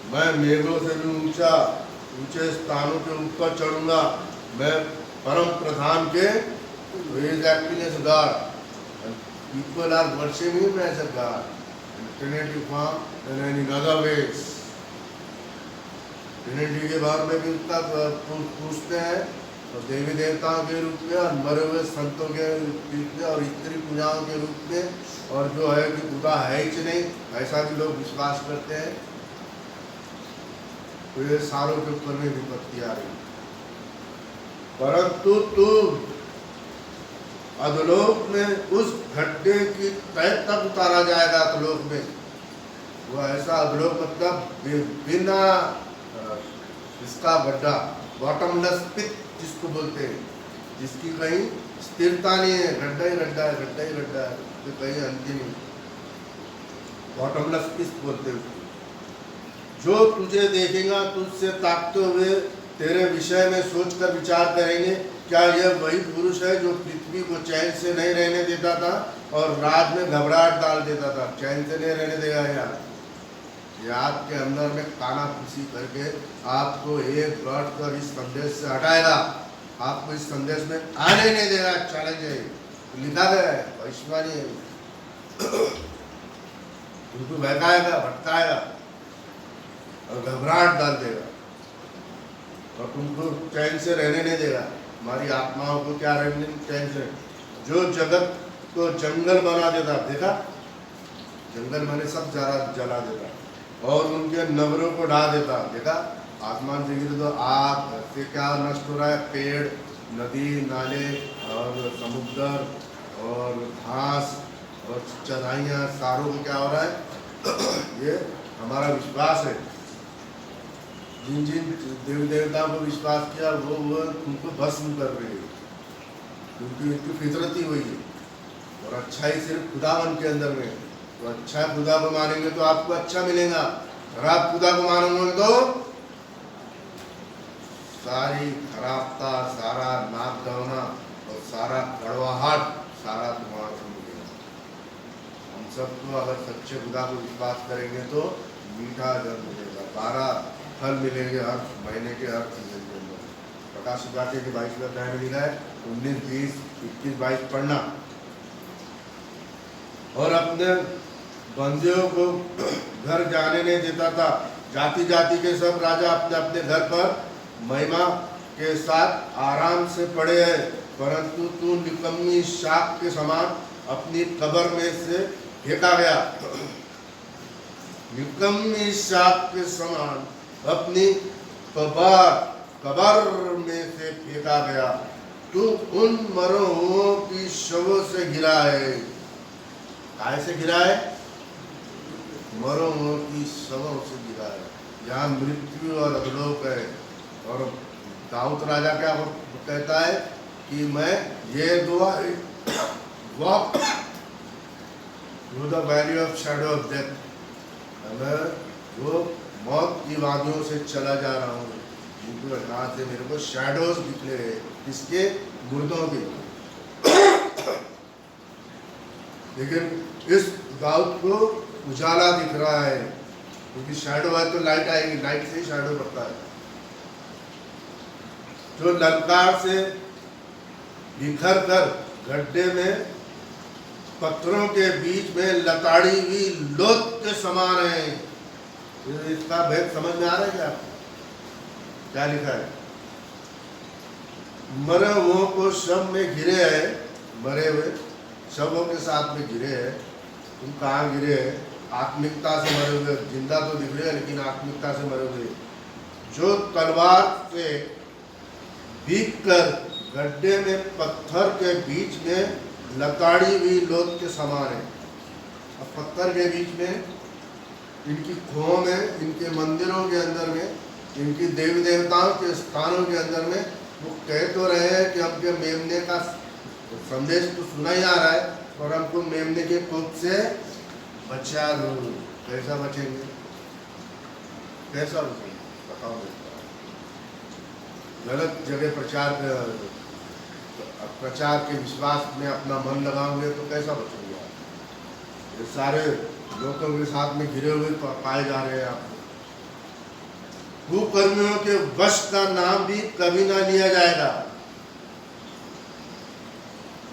मैं मेघों से भी ऊंचे स्थानों के ऊपर चढ़ूंगा। मैं परम प्रधान के God, people are worshipping him as a God, trinity form in any other ways. Trinity के बारे में भी उसका पूछते हैं, तो देवी देवताओं के रूप में, और मरे हुए संतों के रूप में, और स्त्री पूजाओं के रूप में, और जो है कि खुदा है ही नहीं, ऐसा भी लोग विश्वास करते हैं। तो ये सारों के ऊपर में विपत्ति आ रही। परंतु तू अधोलोक में उस गड्ढे की तह तक उतारा जाएगा। अधोलोक में वो ऐसा अधोलोक मतलब बिना इसका गड्ढा, बॉटमलेस पिट जिसको बोलते हैं, जिसकी कहीं स्थिरता नहीं है, गड्ढा ही गड्ढा है, गड्ढा ही गड्ढा है, तो कहीं अंत नहीं। बॉटमलेस पिट बोलते हैं। जो तुझे देखेगा तुझसे ताकते हुए तेरे विषय में सोचकर विचार करेंगे, क्या यह वही पुरुष है जो पृथ्वी को चैन से नहीं रहने देता था और रात में घबराहट डाल देता था? चैन से नहीं रहने देगा यार। ये आपके अंदर में काना फूसी करके आपको एक गॉड कर इस संदेश से हटाएगा, आपको इस संदेश में आने नहीं देगा। चैलेंज है, लिखा गया है, भविष्यवाणी है। तुमको बहकाएगा, भटकाएगा और घबराहट डाल देगा, और तुमको चैन से रहने नहीं देगा। हमारी आत्माओं को क्या रहने चैन से? जो जगत को जंगल बना देता, देखा? जंगल मैंने सब जला देता, और उनके नगरों को ढा देता, देखा? आसमान से गिरे तो आग से क्या नष्ट हो रहा है? पेड़, नदी, नाले और समुद्र और घास और चराइयाँ, सारों को क्या हो रहा है? ये हमारा विश्वास है। जिन जिन देवी देवताओं को विश्वास किया वो उनको भस्म कर रहे हैं, क्योंकि इनकी फितरत ही हुई है। और अच्छाई सिर्फ खुदावन के अंदर में, तो अच्छा खुदा को मानेंगे तो आपको अच्छा मिलेगा। अगर आप खुदा को मानोगे तो सारी खराबता, सारा नाक गवना और सारा कड़वाहट सारा तुम्हारा को मिलेगा। हम सबको अगर सच्चे खुदा को विश्वास करेंगे तो मीठा जल मिलेगा, 12 फल मिलेंगे हर महीने के हर सीजन के अंदर। प्रकाश सुभाषी के 22वें अध्याय में लिखा है, 19, 20, 21, 22 पढ़ना। और अपने बंदियों को घर जाने नहीं देता था। जाति जाति के सब राजा अपने अपने घर पर महिमा के साथ आराम से पड़े हैं, परंतु तू निकम्मी शाख के समान अपनी कब्र में से फेंका गया। निकम्मी शाख के समान अपनी कब्र में से फेंका गया। तू उन मरे हुओं की शवों से गिरा है। काय से गिरा है? मरे हुओं की शवों से गिरा है। यहाँ मृत्यु और अधोलोक है। और दाऊद राजा क्या कहता है कि मैं ये दुआ walk through the valley of shadow of death, वो मौत की वादियों से चला जा रहा हूँ, जिनको कहा से मेरे को शैडोज दिखले हैं, किसके? मुर्दों के। लेकिन इस दाऊद को उजाला दिख रहा है, क्योंकि शैडो है तो लाइट आएगी, लाइट से ही शैडो पड़ता है। जो ललकार से बिखर कर गड्ढे में पत्थरों के बीच में लताड़ी हुई लोथ के समान है। इसका भेद समझ में आ रहा है क्या आपको? क्या लिखा है? मरे हुओं को शव में गिरे है, मरे हुए शवों के साथ में गिरे है। तुम कहाँ गिरे है? आत्मिकता से मरे हुए, जिंदा तो दिख रहे हैं लेकिन आत्मिकता से मरे हुए, जो तलवार से भीग कर गड्ढे में पत्थर के बीच में लताड़ी हुई लोथ के समान है। अब पत्थर के बीच में इनकी खोह में, इनके मंदिरों के अंदर में, इनकी देवी देवताओं के स्थानों के अंदर में वो कह तो रहे हैं कि हमके मेमने का संदेश तो सुना ही आ रहा है और हमको मेमने के कोप से बचा लो। कैसा बचेंगे? कैसा बचेंगे बताओ। गलत जगह प्रचार के विश्वास में अपना मन लगाओगे तो कैसा बचोगे आप? ये सारे लोगों के साथ में घिरे हुए पाए जा रहे हैं आपको। कुकर्मियों के वश का नाम भी कभी ना लिया जाएगा।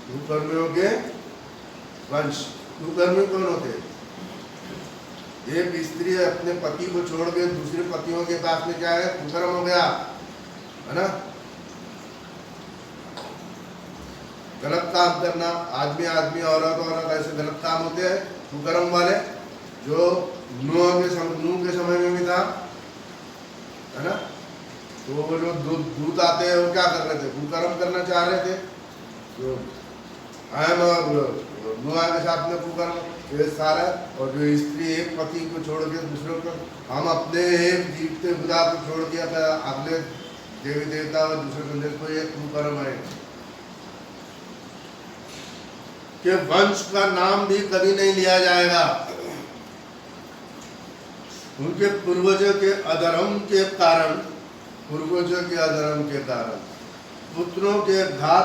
कुकर्मियों के वंश, कुकर्मी कौन होते हैं? एक स्त्री अपने पति को छोड़ के दूसरे पतियों के पास में क्या है? कुकर्म हो गया, है ना? गलत काम करना, आदमी आदमी, औरत औरत, ऐसे गलत काम होते हैं कुकर्म वाले, जो नूह के समय में भी था, है ना? तो वो जो दूत आते हैं वो क्या कर रहे थे? कुकर्म करना चाह रहे थे। तो हम और नूह के साथ में कुकर्म ये सारा, और जो स्त्री एक पति को छोड़ के दूसरों को, हम अपने एक जीवते खुदा को छोड़ दिया था, अगले देवी देवता और दूसरे संदेश को, एक कुकर्म है कि वंश का नाम भी कभी नहीं लिया जाएगा। उनके पूर्वजों के अधर्म के कारण, पुत्रों के घात